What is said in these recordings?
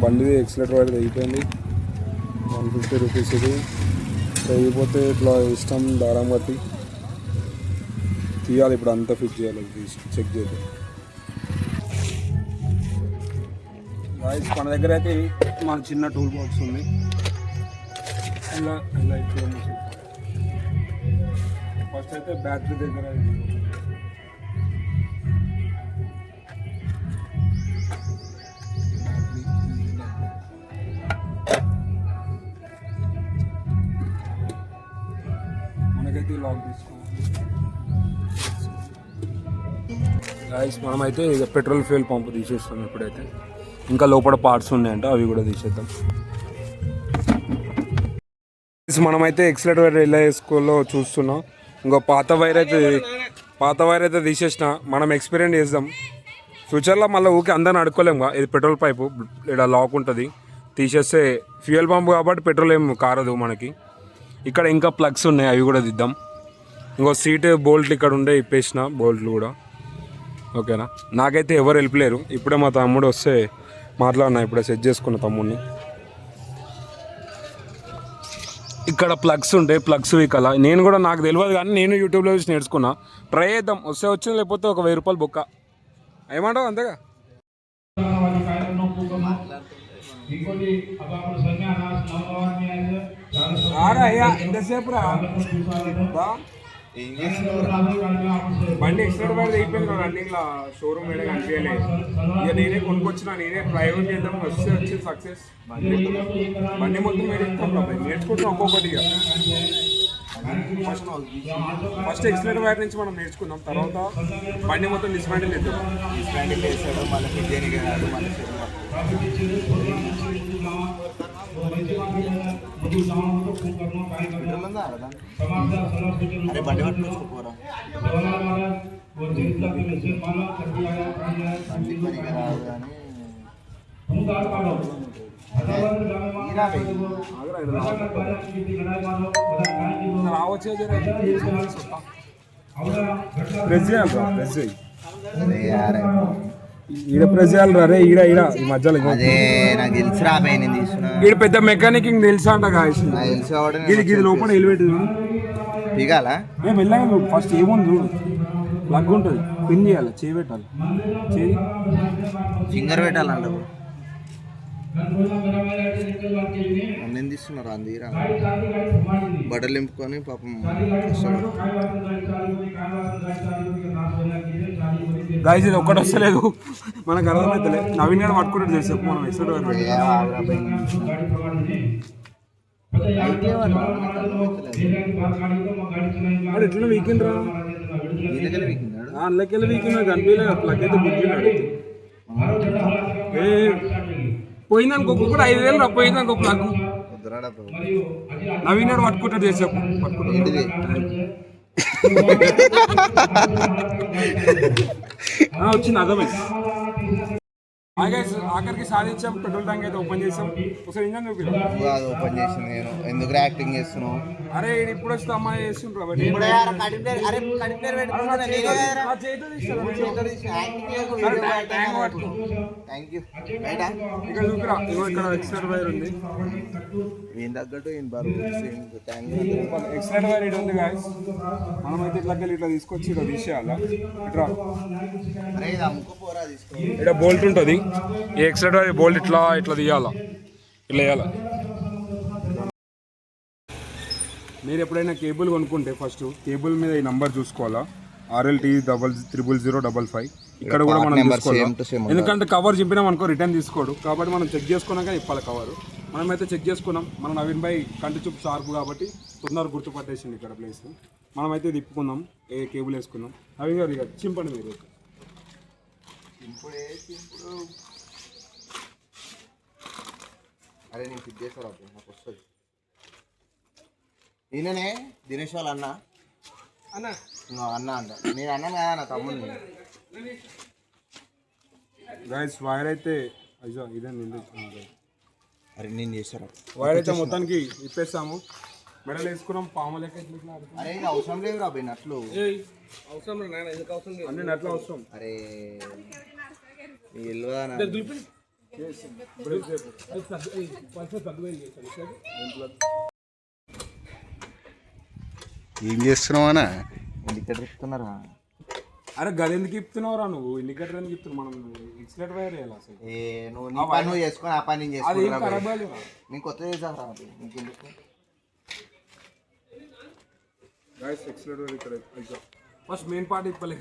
బండి accelerator wire తెగిపోయింది. 150 rupees. ఇది తెగిపోతే ఇట్లా ఇష్టం దారం బట్టి తీయాలి. ఇప్పుడు అంతా ఫిట్ చేయాలి, చెక్ చేయాలి. గాయస్ మన దగ్గర అయితే మన చిన్న టూల్ బాక్స్ ఉంది. ఇలా ఫస్ట్ అయితే బ్యాటరీ దగ్గర మనకైతే లాక్ తీసుకోవాలి. గాయస్ మనమైతే ఇక పెట్రోల్ ఫ్యూయల్ పంపు తీసేస్తాం. ఇప్పుడైతే ఇంకా లోపల పార్ట్స్ ఉన్నాయంట, అవి కూడా తీసేద్దాం. మనమైతే ఎక్సిలేటర్ వైర్ ఎలా వేసుకోవాలో చూస్తున్నాం. ఇంకో పాత వైర్ అయితే తీసేసిన. మనం ఎక్స్పీరియన్స్ చేద్దాం. ఫ్యూచర్లో మళ్ళీ ఊకే అందరిని అడుక్కోలేము. ఇది పెట్రోల్ పైపు, ఇక్కడ లాక్ ఉంటుంది. తీసేస్తే ఫ్యూయల్ పంప్ కాబట్టి పెట్రోల్ ఏం కారదు మనకి. ఇక్కడ ఇంకా ప్లగ్స్ ఉన్నాయి, అవి కూడా దిద్దాం. ఇంకో సీట్ బోల్ట్లు ఇక్కడ ఉండే ఇప్పేసిన బోల్ట్లు కూడా. ఓకేనా, నాకైతే ఎవరు హెల్ప్ లేరు. ఇప్పుడే మా తమ్ముడు వస్తే మాట్లాడినా, ఇప్పుడే సెట్ చేసుకున్న తమ్ముడిని. ఇక్కడ ప్లగ్స్ ఉంటాయి, ప్లగ్స్ వీకలా. నేను కూడా నాకు తెలియదు కానీ నేను యూట్యూబ్లో చూసి నేర్చుకున్నా. ట్రై చేద్దాం, వస్తే వచ్చింది, లేకపోతే ఒక 1000 రూపాయలు బొక్క. ఏమంటావు అంతేగా? ఎంతసేపు రా బండి ఎక్స్ట్రా వైర్ అయిపోయింది కదా రన్నింగ్లో. షోరూమ్ ఏడా కనిపించలేదు. ఇక నేనే కొనుక్కొచ్చిన, నేనే డ్రైవర్ చేద్దాం. వచ్చింది సక్సెస్. బండి మొత్తం మీరు నేర్చుకుంటాం ఒక్కొక్కటి. ఫస్ట్ ఎక్స్ట్రా వైర్ నుంచి మనం నేర్చుకున్నాం. తర్వాత బండి మొత్తం డిస్మాండిల్ చేద్దాం. డిస్మాండిల్ చేస్తాడు మళ్ళీ ఫిట్టింగ్ కాదు మళ్ళీ. అరే బండి పట్టుకోరా, బండి పనికి రాదు కానీ రావచ్చు. ప్రెస్ చేయాలి, ఈడ ప్రెస్ చేయాలి రే. ఈడ ఈ మధ్యలో ఈడ పెద్ద మెకానిక్ తెలుసా అంట. ఇది లోపల ఎలివేట్ దిగాల వెళ్ళగా. ఫస్ట్ ఏముంది చూడు, ప్లగ్ ఉంటుంది, పిన్ చేయాలి, చేయి పెట్టాలి, చేయి ఫింగర్ పెట్టాలంట. అన్నేం తీస్తున్నారు అందీరా బట్టలు నింపుకొని పాపం. గాయస్ ఇది ఒక్కటి వస్తలేదు, మనకు అర్థమైతే. నవీన్ గారు పట్టుకుంటే తెలుసు మనం ఎక్కడ ఎట్లా వీకెండ్ రా అందులోకెళ్ళి వీకెండ్ కనిపించలేదు. ప్లగ్ అయితే గుర్తున్నాడు. పోయిందనుకో కూడా 5000 రా. పోయిందనుకో ప్లగ్. నవీన్ గారు పట్టుకుంటాడు చేసాపు. వచ్చింది అర్థమైంది. ఆఖరికి సాధించాం. పెట్రోల్ ట్యాంక్ అయితే ఓపెన్ చేసాం. ఒకసారి ఇంజన్ ఓపెన్ చేసి నేను ఎందుకు యాక్టింగ్ చేస్తున్నావు? అరే ఇప్పుడు వస్తే అమ్మాయి చేస్తుంటారు. ఇక్కడ ఎక్స్ట్రా వైర్ ఉంది. ఏం తగ్గట్టు ఎక్స్ట్రా వైర్ ఇటు ఉంది గాయస్. మనమైతే ఇట్లా తీసుకొచ్చి ఇలా తీసేయాలా. ఇట్లా ఇక్కడ బోల్ట్ ఉంటుంది. ఈ ఎక్స్ట్రా బోల్ట్ ఇట్లా తీయాలా, ఇట్లా వేయాలా. మీరు ఎప్పుడైనా కేబుల్ కొనుక్కుంటే ఫస్ట్ కేబుల్ మీద ఈ నంబర్ చూసుకోవాలా, RLT 00055. ఇక్కడ కూడా మనం చూసుకోవాలి. ఎందుకంటే కవర్ చింపినాం అనుకో రిటర్న్ తీసుకోడు. కాబట్టి మనం చెక్ చేసుకున్నాక ఇప్పాలి కవర్. మనమైతే చెక్ చేసుకున్నాం. మన నవీన్ భాయ్ కంటి చూపు షార్ప్ కాబట్టి తొందరగా గుర్తుపట్టేసింది ఇక్కడ ప్లేస్. మనమైతే తిప్పుకుందాం, ఏ కేబుల్ వేసుకుందాం. నవీన్ గారు ఇక చింపండి మీరు. ఇప్పుడు అరే నేను ఫిట్ చేస్తాను, నాకు వస్తుంది. ఈయననే దినేష్ వాళ్ళ అన్న అన్న అంట. నేను అన్నాను కదా నా తమ్ముడిని. గైస్ వైర్ అయితే ఇదే అరే నేను చేస్తాను. వైర్ అయితే మొత్తానికి ఇప్పేస్తాము. మెడల్ వేసుకున్నాం. పాము లెక్క అరే అవసరం లేదు రా నట్లు. అవసరం అన్ని నట్లు అవసరం. అరే ఏం చేస్తున్నావా? ఇండికేటర్ చెప్తున్నారా? అరే గది ఎందుకు ఇస్తున్నావురా నువ్వు? ఇండికేటర్ ఎందుకు ఇస్తున్నావు? మనం ఎక్స్లేటర్ వైర్ వేయాలి అసలు. నువ్వు నీ పని నువ్వు చేసుకొని ఆ పని నేను అది ఏం చేసుకుంటా. ఖరాబ్ అవ్వలేదా? నేను కొత్త చేసారా నీకు ఎందుకు? గైస్ ఎక్స్లేటర్ వైర్ ఇక్కడ ఫస్ట్ మెయిన్ పార్ట్ ఇప్పలే,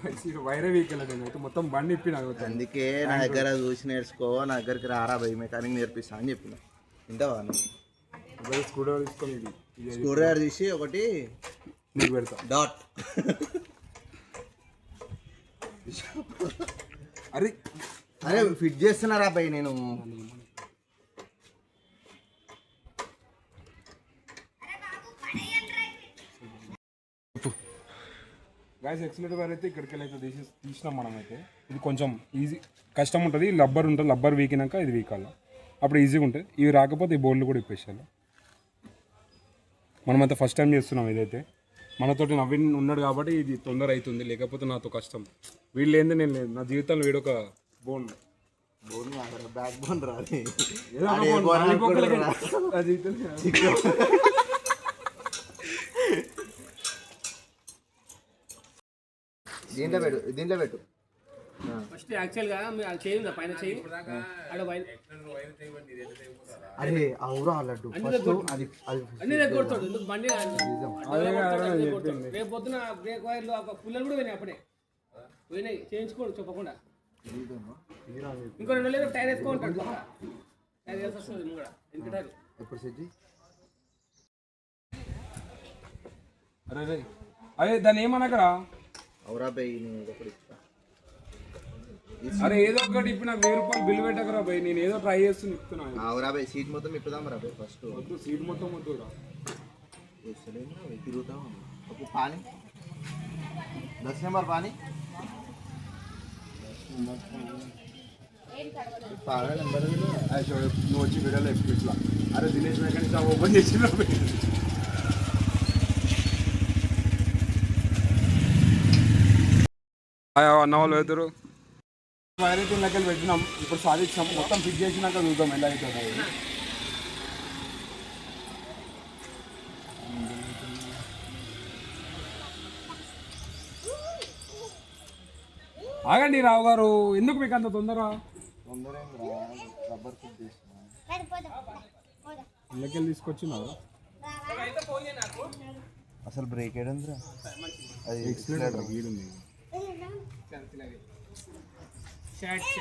వైరే వీకెళ్ళ నేను అయితే మొత్తం బండి ఇప్పిన. అందుకే నా దగ్గర చూసి నేర్చుకో, నా దగ్గరికి రారా భయ్ మెకానిక్ నేర్పిస్తా అని చెప్పిన. వింటావా నువ్వు? స్క్రూ డ్రైవర్ తీసుకొని ఇది స్క్రూ డ్రైవర్ తీసి ఒకటి నీకు పెడతా. డాట్. అరే అరే ఫిట్ చేస్తున్నారా భయ్ నేను? గైస్ ఎక్స్లేటర్ వైర్ అయితే ఇక్కడికి వెళ్ళి అయితే తీసినాం మనం. అయితే ఇది కొంచెం ఈజీ కష్టం ఉంటుంది. లబ్బర్ ఉంటుంది, లబ్బర్ వీకినాక ఇది వీకాలి, అప్పుడు ఈజీగా ఉంటుంది. ఇవి రాకపోతే ఈ బోర్డులు కూడా ఇప్పేసాను. మనమైతే ఫస్ట్ టైం చేస్తున్నాం ఇదైతే. మనతోటి నవీన్ ఉన్నాడు కాబట్టి ఇది తొందర అవుతుంది, లేకపోతే నాతో కష్టం. వీళ్ళు ఏంది నేను లేదు, నా జీవితంలో వీడొక బోన్ బ్యాక్ బోన్ రాదు. దీంట్లో పెట్టు, దీంట్లో పెట్టు. ఫస్ట్ యాక్చువల్గా మీరు అది చేయండి, పైన చేయి. అరే అవురా లడ్డు ఫస్ట్ అది అన్ని దగ్గర కొడతాడు. ఎందుకు బండి రేపు పొద్దున బ్రేక్ వైర్లు పుల్లలు కూడా పోయినాయి, అప్పుడే పోయినాయి. చేయించుకోండి చెప్పకుండా. ఇంకో 2 రోజులు టైర్ వేసుకోంటాడు. టైర్ వేసి వస్తుంది నువ్వు కూడా. ఎంత టైర్ ఎప్పుడు సెట్? అరే రే అదే దాన్ని ఏమనకరా. అవురా బై నేను ఒకటి ఇస్తా. అరే ఏదో ఒకటి ఇప్పుడు నాకు 1000 రూపాయలు బిల్ పెట్టకరా బై, నేను ఏదో ట్రై చేస్తూ ఇస్తున్నాను. అవురా బై సీట్ మొత్తం ఇప్పుదాం రా బై ఫస్ట్. వద్దు సీట్ మొత్తం వద్దు రా. తిరుగుతాం ఒక పానీ 10 నెంబర్ పానీ 12 నెంబర్. నువ్వు వచ్చి వీడియోలో ఎప్పుడు ఇట్లా అరే దినేష్ మెకానిక్ షాప్ ఓపెన్ చేసిన అన్న వాళ్ళు ఎదురు వైర్ అయితే ఇళ్ళకెళ్ళి పెట్టినాం. ఇప్పుడు సాధించాం, మొత్తం ఫిట్ చేసినాక చూద్దాం ఎలా అవుతుంది. ఆగండి రావు గారు, ఎందుకు మీకు అంత తొందర? రబ్బర్ ఫిట్ చేసిన ఇళ్ళకెళ్ళి తీసుకొచ్చినారు. అసలు బ్రేక్ ఏడుందిరా? అది ఎక్స్లేటర్ వీలుంది. షర్ట్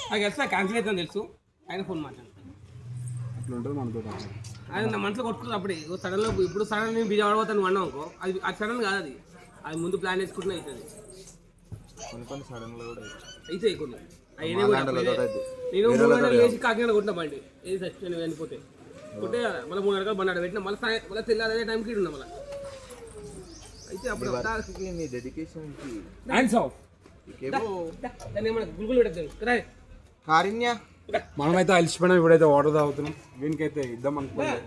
నాకు తెలుసా, క్యాన్సిల్ అవుతుందని తెలుసు. ఆయన ఫోన్ మాట్లాడుతాను, అట్లా ఉంటుంది మనతో. అది నా మనసులో కొట్టుకుంటుంది అప్పుడే. సడన్లో ఇప్పుడు సడన్ నేను బిజీ ఆడబోతాను నువ్వు అన్నావు అనుకో, అది సడన్ కాదు, అది ముందు ప్లాన్ వేసుకుంటున్నా అవుతుంది. కొన్ని సడన్గా కూడా అయితే కొన్ని నేను 3 గంటలు వేసి కాకినాడ కొట్టిన బండి ఏది చచ్చిపోయిన వెళ్ళిపోతే కొట్టే మళ్ళీ 3 గంటలు బండి ఆడ పెట్టిన, మళ్ళీ తెల్లారి అదే టైంకి ఉన్నా మళ్ళీ. అయితే అప్పుడు నీ డెడికేషన్ హ్యాండ్స్ ఆఫ్. దాన్ని ఏమన్నా గుల్గులు పెట్టద్దు కదా. కారుణ్య మనమైతే అలసిపోయినా, ఇప్పుడైతే వాటర్ తాగుతున్నాం. వీనికైతే ఇద్దాం అనుకోలేదు.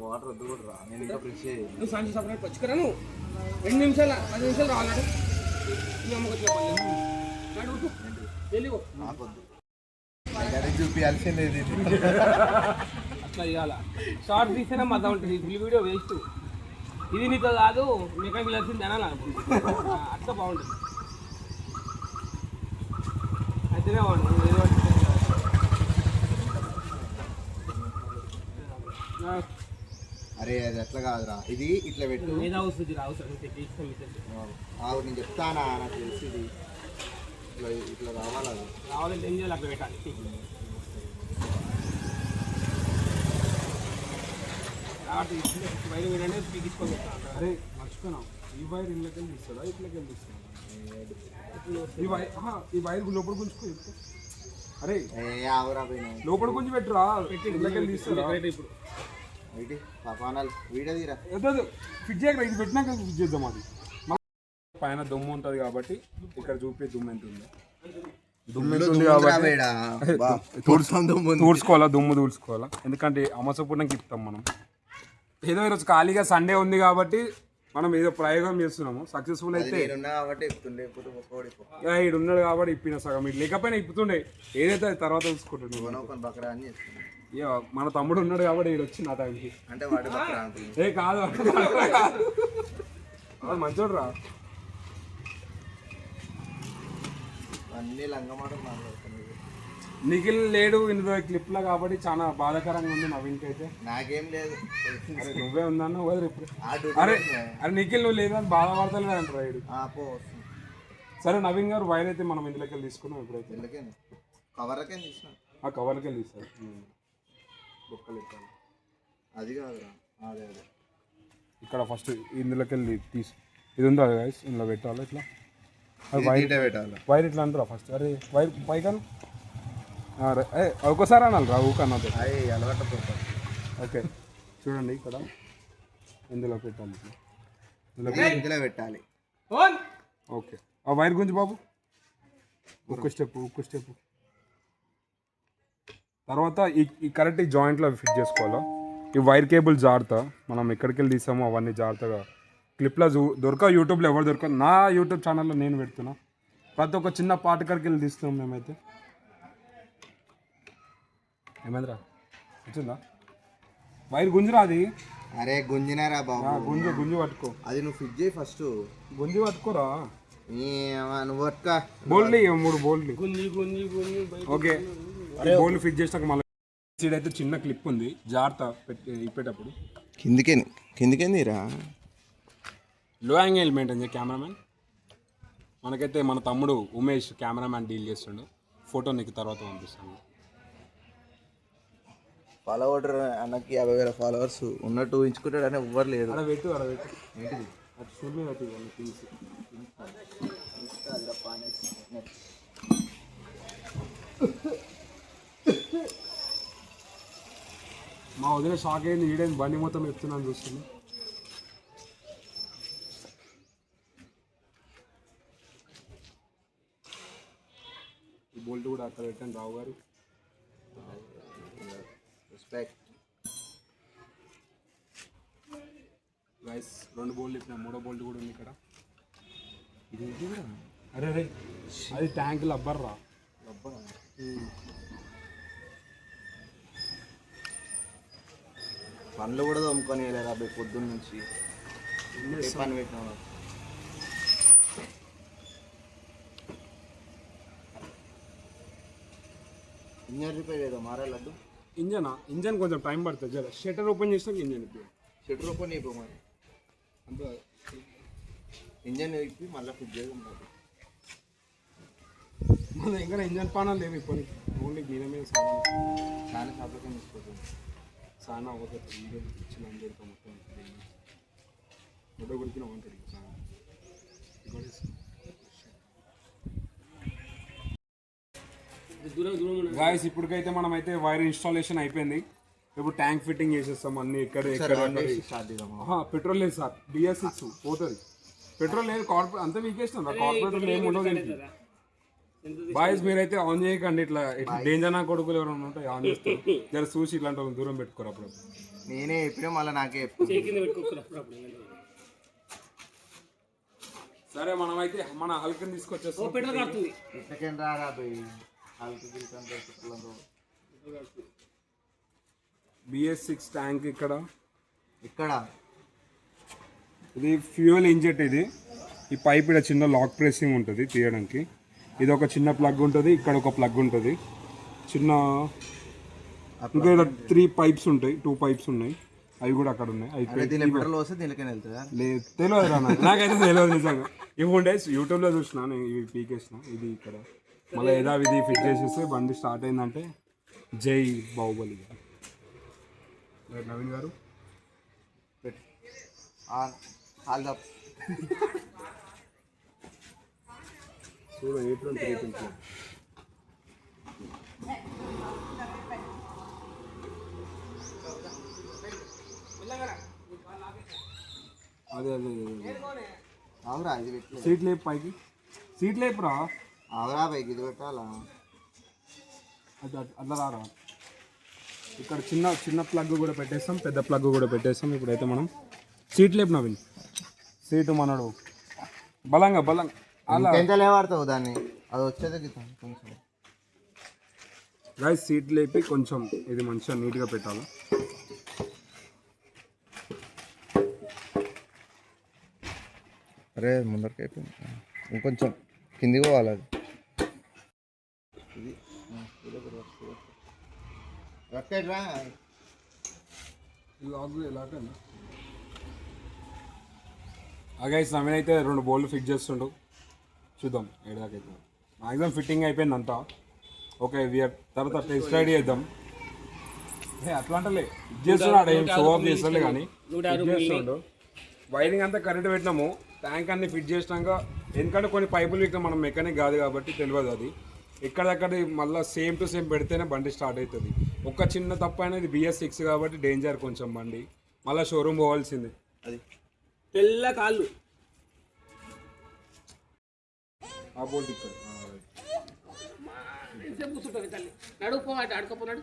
వాటర్ వద్దు కూడా రా, నేను ఇంకా ఫ్రెష్ అయ్యి నువ్వు సాంచి సపరేట్ పచ్చుకరా. నువ్వు 2 నిమిషాలు 10 నిమిషాలు రావాలంటే నాకొద్దు, చూపించాల్సింది అట్లా ఇవ్వాలా. షార్ట్ తీస్తేనే మజా ఉంటుంది, ఫుల్ వీడియో వేస్ట్. ఇది నీతో కాదు, మెకానిక్ వెళ్ళాల్సింది అనాలి, అట్లా బాగుంటుంది. అయితేనే బాగుంటుంది. అరే అది అట్లా కాదురా, ఇది ఇట్లా పెట్టు. ఏదో వస్తుంది అవసరం ఆవు నేను చెప్తానా, నాకు తెలిసి ఇది ఇట్లా ఇట్లా రావాలి. అది రావాలంటే ఏం చేయాలి, అట్లా పెట్టాలి. వైర్ ఏంటంటే పీకించుకొని అరే మర్చిపోయినాం, ఈ వైర్ ఇళ్ళకి వెళ్ళి తీస్తాడా ఇట్లకి వెళ్ళి తీస్తాడా? ఈ వైర్ లోపల గుంజుకో. అరే ఆవురా పోయినా లోపల గుంజు పెట్టురా, ఇళ్ళకి వెళ్ళి తీస్తాడా? ఇప్పుడు వీటి పాపానాలు వీడియో తీరా. ఫిట్ చేయక ఇది పెట్టినాక ఫిట్ చేద్దాం. అది పైన దుమ్ము ఉంటుంది కాబట్టి ఇక్కడ చూపే దుమ్ము ఎంత ఉంది. దుమ్ము ఎంత ఉంది కాబట్టి తూడ్చుకోవాలా, దుమ్ము తూడ్చుకోవాలా. ఎందుకంటే అమసపూర్ణకి ఇస్తాం మనం. ఏదో ఈరోజు ఖాళీగా సండే ఉంది కాబట్టి మనం ఏదో ప్రయోగం చేస్తున్నాము, సక్సెస్ఫుల్ అయితే నేనున్నా కాబట్టి ఇస్తుండే లేకపోతే ఒక్కోడి ఈడు ఉన్నాడు కాబట్టి ఇప్పిన సగం, ఇటు లేకపోయినా ఇప్పుతుండే, ఏదైతే అది తర్వాత చూసుకుంటున్నాడు. ఒకని బకరా అని చేస్తున్నాను. ఇక మన తమ్ముడు ఉన్నాడు కాబట్టి ఈడు వచ్చి నా టైంకి. అంటే వాడు బకరా అంటుంది. ఏ కాదు అది మంచోడు రా. అన్ని లంగమాటలు మాట్లాడుతున్నాయి. నిఖిల్ లేడు ఇందులో క్లిప్లో కాబట్టి చాలా బాధాకరంగా ఉంది నవీన్కి అయితే. నాకేం లేదు. అరే నువ్వే ఉందన్న ఇప్పుడు. ఆ డ్యూటీ అరే అరే నిఖిల్ నువ్వు లేదని బాధపడతలేదు అంటారు రైడు. వస్తుంది. సరే నవీన్ గారు వైర్ అయితే మనం ఇందులోకి వెళ్ళి తీసుకున్నాం. ఇప్పుడైతే ఎందుకేంది కవర్లకే తీసిన ఆ కవర్కి వెళ్ళి తీస్తారు బొక్కలు ఇస్తాను. అది కాదురా, అదే అదే ఇక్కడ ఫస్ట్ ఇందులోకి వెళ్ళి ఇది ఉందా గైస్, ఇందులో పెట్టాలి ఇట్లా. అది వైర్ పెట్టాలి. వైర్ ఇట్లా అంటారా ఫస్ట్. అరే వైర్ పైకను ఒక్కసారి అనాలి రా ఊకన్నది. అవి అలవాటు. ఓకే చూడండి ఇక్కడ ఇందులో పెట్టాలి ఇందులో పెట్టాలి. ఓకే ఆ వైర్ గురించి బాబు ఒక్క స్టెప్ తర్వాత ఈ కరెక్ట్ ఈ జాయింట్లో ఫిట్ చేసుకోవాలా. ఈ వైర్ కేబుల్ జాగ్రత్త, మనం ఎక్కడికి వెళ్ళి తీసామో అవన్నీ జాగ్రత్తగా క్లిప్లో దొరక, యూట్యూబ్లో ఎవరు దొరకదు. నా యూట్యూబ్ ఛానల్లో నేను పెడుతున్నా, ప్రతి ఒక్క చిన్న పాట కాడికి వెళ్ళి తీస్తున్నాం మేమైతే. ఏమైందిరా వచ్చిందా వైర్ గుంజురా? అది అరే గుంజినారా బాబు, గుంజు పట్టుకో. అది నువ్వు ఫిట్ చేయి ఫస్ట్. గుంజి పట్టుకోరా, నువ్వు పట్టుక. బోల్డ్ 3 బోల్డ్. ఓకే బోల్డ్ ఫిట్ చేసినాక మళ్ళీ సైడ్ అయితే చిన్న క్లిప్ ఉంది, జాగ్రత్త ఇప్పేటప్పుడు. కిందికేందిరా? లో యాంగిల్ మెయింటైన్ చేయ కెమెరామ్యాన్. మనకైతే మన తమ్ముడు ఉమేష్ కెమెరామ్యాన్ డీల్ చేస్తుండు. ఫోటో నీకు తర్వాత పంపిస్తాను. ఫాలోవర్ అన్నకి 50,000 ఫాలోవర్స్ ఉన్నట్టు ఊహించుకుంటాడు అని ఎవ్వరు లేడు. అక్కడ పెట్టు ఏంటిది? అది చూడలేదు అది తీసి. మా వదిలే షాక్ అయింది, ఈడేది బండి మొత్తం ఎత్తున్నాను చూస్తుంది. ఈ బోల్ట్ కూడా అక్కడ పెట్టండి రావు గారు. రెస్పెక్ట్ గైస్ 2 బోల్ట్ ఇప్పిన, 3వ బోల్ట్ కూడా ఉంది ఇక్కడ. ఇది కూడా అరే రే అది ట్యాంక్ లబ్బర్ రా. పనులు కూడా తోముకొని వెళ్ళారా పొద్దున్న నుంచి పని పెట్టినా. ఇంజన్ రిపేర్ ఏదో మారాలడ్డు. ఇంజన్ కొంచెం టైం పడుతుంది. జర షట్టర్ ఓపెన్ చేసినాక ఇంజన్ ఇప్పి షట్టర్ ఓపెన్ అయిపో మరి అంతే. ఇంజన్ ఇప్పి మళ్ళీ ఫిట్ చేయడం మన ఇంకా ఇంజన్ పానాలు లేవు ఇప్పుడు. ఓన్లీ దీని మీద చాలా శాతం తీసుకోవచ్చు. చాలా అవసరం ఇంజన్ ఇచ్చిన అందరితో మొత్తం ఫోటో కొడుకున్నా ఉంటుంది. గాయస్ ఇప్పటికైతే మనం అయితే వైర్ ఇన్స్టాలేషన్ అయిపోయింది. ఇప్పుడు ట్యాంక్ ఫిట్టింగ్ చేసేస్తాం అన్ని. ఇక్కడ పెట్రోల్ లేదు సార్, BS6 పోతుంది. పెట్రోల్ లేదు, కార్పొరేట్ అంతా వీకేస్తాం. కార్పొరేటర్ ఏమి ఉండదు దీనికి. బాయ్స్ మీరైతే ఆన్ చేయకండి, ఇట్లా డేంజర్ నా కొడుకులు ఎవరైనా ఉంటే ఆన్ చేస్తారు. జర చూసి ఇట్లాంటి వాళ్ళని దూరం పెట్టుకోరు. అప్పుడు నేనే చెప్పినా మళ్ళీ నాకే సరే మనమైతే మన హల్కని తీసుకొచ్చేస్తాం. BS6 ట్యాంక్ ఇక్కడ ఇది ఫ్యూయల్ ఇంజెక్ట్. ఇది ఈ పైప్ ఇక్కడ చిన్న లాక్ ప్రెసింగ్ ఉంటుంది తీయడానికి. ఇది ఒక చిన్న ప్లగ్ ఉంటుంది, ఇక్కడ ఒక ప్లగ్ ఉంటుంది చిన్న. ఇంకా 3 పైప్స్ ఉంటాయి, 2 పైప్స్ ఉన్నాయి, అవి కూడా అక్కడ ఉన్నాయి. తెలియదు రా నాకైతే తెలియదు నిజంగా. ఇవి ఉండే యూట్యూబ్లో చూసిన నేను, ఇవి పీకేసిన. ఇది ఇక్కడ మళ్ళీ యథావిధి ఫిట్ చేసేస్తే బండి స్టార్ట్ అయిందంటే జై బాహుబలి. నవీన్ గారు చూడ ఎటువంటి అదే అదే అవురా ఇది సీట్ లేపు పైకి, సీట్ లేపురా. అవురా పైకి ఇది పెట్టాలా? అది అట్లా రారా. ఇక్కడ చిన్న చిన్న ప్లగ్ కూడా పెట్టేస్తాం, పెద్ద ప్లగ్ కూడా పెట్టేస్తాం. ఇప్పుడైతే మనం సీట్ లేపు నవీన్. సీటు మనడు బలంగా అలా ఎంత లేవాడుతావు దాన్ని, అది వచ్చేది గీతం కొంచెం. గైస్ సీట్ లేపి కొంచెం ఇది మంచిగా నీట్గా పెట్టాలి. అరే ముందరికి అయిపోయింది, ఇంకొంచెం కిందికి పోవాలి అది. గైస్ నవీన్ అయితే 2 బోల్డ్ ఫిక్స్ చేస్తుండు, చూద్దాం ఏడాకైతే. మ్యాక్సిమం ఫిట్టింగ్ అయిపోయింది అంతా. ఓకే తర్వాత టెస్ట్ రైడ్ చేద్దాం. అట్లా అంటే చేస్తున్నాడు, ఏం షో ఆఫ్ చేస్తాడు కానీ చేస్తుండు. వైరింగ్ అంతా కరెక్ట్ పెట్టినాము, ట్యాంక్ అన్ని ఫిట్ చేసినాక. ఎందుకంటే కొన్ని పైపులు ఇక్కడ మనం మెకానిక్ కాదు కాబట్టి తెలియదు అది. ఎక్కడెక్కడ మళ్ళీ సేమ్ టు సేమ్ పెడితేనే బండి స్టార్ట్ అవుతుంది. ఒక చిన్న తప్పు అనేది BS6 కాబట్టి డేంజర్ కొంచెం బండి. మళ్ళీ షోరూమ్ పోవాల్సింది. అది తెల్ల కాళ్ళు ఆ బోల్ట్ ఇక్కడ కూర్చుంటుంది తల్లి. నడుపు అటు అడుకోపోనాడు.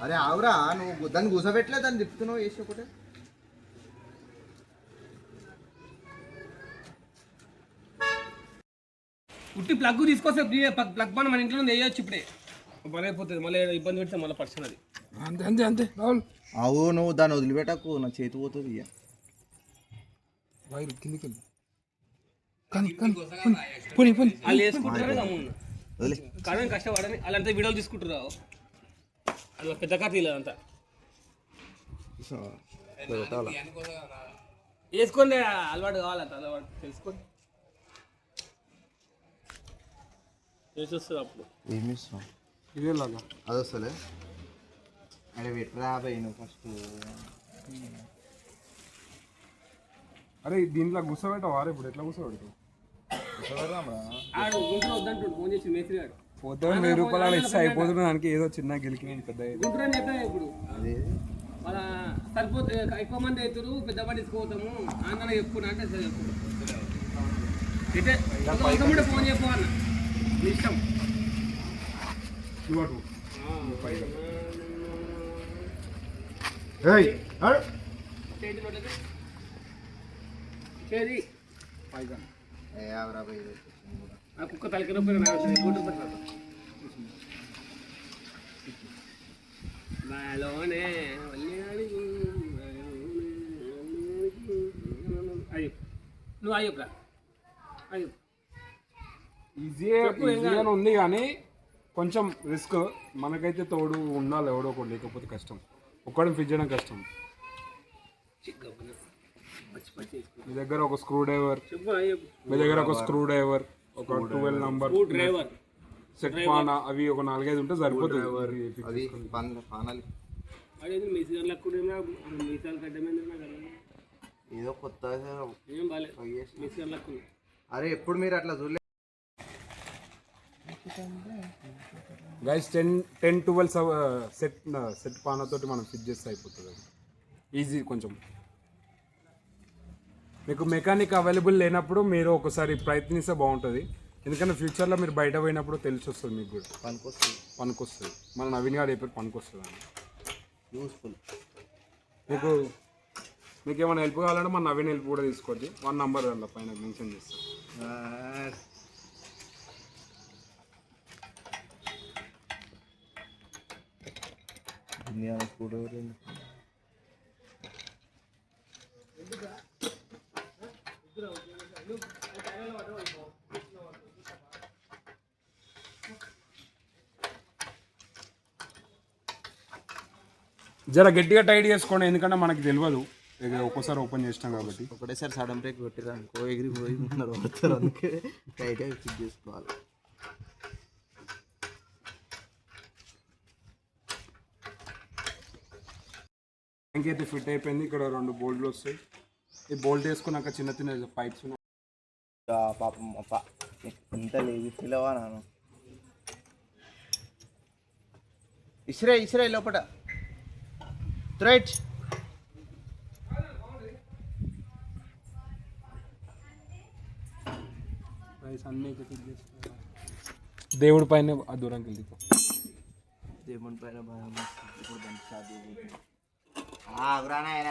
అరే ఆవురా, నువ్వు దాన్ని కూసబెట్టలే, దాన్ని తిప్పుతున్నావు వేసి ఒకటే. ఉట్టి ప్లగ్ తీసుకొస్తే ప్లగ్ పని మన ఇంట్లో వేయచ్చు ఇప్పుడే. పని అయిపోతుంది, మళ్ళీ ఇబ్బంది పెడితే మళ్ళీ పర్సన్ అది. అంతే రాహుల్. అవు నువ్వు దాన్ని వదిలిపెట్టకు, నా చేతి పోతుంది. ఇక వైర్ కిందికి వెళ్ళి పోనీ వాళ్ళు వేసుకుంటారు వదిలే. కానీ కష్టపడని వాళ్ళంతా వీడియోలు తీసుకుంటారు. అది పెద్ద కథ అంతా వేసుకోండి, అలవాటు కావాలంట. అలవాటు తెలుసుకోండి, తెలిసి వస్తుంది అప్పుడు. ఏమి ఇస్తాం ఇదేలాగా అది వస్తలే. అరే పెట్టరా పోయి నువ్వు ఫస్ట్. అరే దీంట్లో కూర్చోబెట్టావు వారు, ఇప్పుడు ఎట్లా కూర్చోబెడతావు? వద్దంటు ఫోన్ చేసి మేస్త్రి గారు పోతే 1000 రూపాయలు ఇస్తే అయిపోతుంది. దానికి ఏదో చిన్న గెలికిన పెద్ద గుంటూరు అని చెప్పా. ఇప్పుడు వాళ్ళ సరిపోతే ఎక్కువ మంది అవుతారు, పెద్ద బండి తీసుకుపోతాము ఆంధ్ర చెప్పుకున్నా అంటే సరే చెప్పుకుంటే ఫోన్ చెప్పాలన్న నీ ఇష్టం. ఆ కుక్క తలకి నాలోనే అయ్యో నువ్వు అయ్యప్పురా అయ్యో ఈజీగా ఉంది కానీ కొంచెం రిస్క్. మనకైతే తోడు ఉండాలి ఎవడో ఒకటి, లేకపోతే కష్టం. ఒక్కడిని ఫిట్ చేయడం కష్టం. మీ దగ్గర ఒక స్క్రూ డ్రైవర్, ఒక 12 నంబర్ సెట్ పానా, అవి ఒక 4-5 ఉంటే సరిపోతుంది. ఏదో కొత్త ఏం బాగాలేదు. అరే ఎప్పుడు మీరు అట్లా చూడలేదు. గైస్ 10-12 సెట్ పానాతోటి మనం ఫిట్ చేస్తే అయిపోతుంది. అది ఈజీ కొంచెం. మీకు మెకానిక్ అవైలబుల్ లేనప్పుడు మీరు ఒకసారి ప్రయత్నిస్తే బాగుంటుంది. ఎందుకంటే ఫ్యూచర్లో మీరు బయట పోయినప్పుడు తెలిసి వస్తుంది, మీకు కూడా పనికొస్తుంది. మన నవీన్ గారు చెప్పారు పనికొస్తుంది అని. యూస్ఫుల్. మీకు ఏమైనా హెల్ప్ కావాలంటే మన నవీన్ హెల్ప్ కూడా తీసుకోండి. 1 నంబర్ అలా పైన మెన్షన్ చేస్తాను. జర గట్టిగా టైట్ చేసుకోండి, ఎందుకంటే మనకి తెలియదు ఒక్కోసారి ఓపెన్ చేసినాం కాబట్టి. ఒకటేసారి సడన్ బ్రేక్ పెట్టిరా అనుకో, ఎగిరి పోయి ముందర పడతారు. అందుకే టైట్గా ఫిట్ చేసుకోవాలి. ట్యాంక్ అయితే ఫిట్ అయిపోయింది. ఇక్కడ 2 బోల్ట్లు వస్తాయి. ఈ బోల్ట్ వేసుకున్నాక చిన్న చిన్న పైప్స్ ఉన్నాయి. పాపం అప్ప ఎంత లేదు పిలవా నాను. ఇస్రే లోపల రైట్. అన్నీ ఫిట్ చేసుకోవాలి. దేవుడి పైన ఆ దూరంకి వెళ్తాం. దేవుని పైన భయం ఇప్పుడు బండి స్టార్ట్ చేయబోతుంది. ఆగురానా ఆయన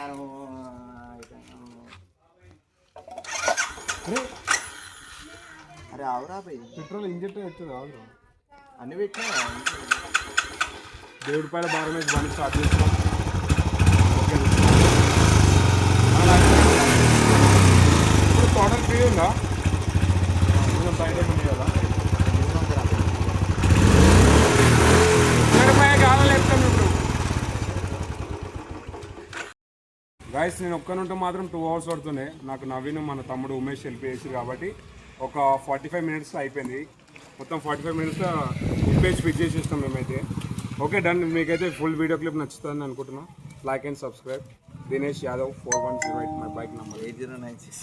అరే ఆవురా పోయి పెట్రోల్ ఇంజెక్ట్ అవుతుంది ఆగు అన్ని పెట్టినా దేవుడి పైన భారం వేసి బండి స్టార్ట్ చేస్తున్నాం. ఇప్పుడు టోటల్ ఫ్రీ ఉందా? బయట ఉంది కదా గాయస్. నేను ఒక్కనుంటే మాత్రం 2 hours పడుతుండే. నాకు నవీన్ మన తమ్ముడు ఉమేష్ హెల్ప్ చేసి కాబట్టి ఒక 45 minutes అయిపోయింది. మొత్తం 45 minutes పేజ్ ఫిట్ చేసేస్తాం మేమైతే. Okay done. మీకైతే ఫుల్ వీడియో క్లిప్ నచ్చుతుందని అనుకుంటున్నాను. Like and subscribe. Dinesh Yadav 4108 my bike number 8096.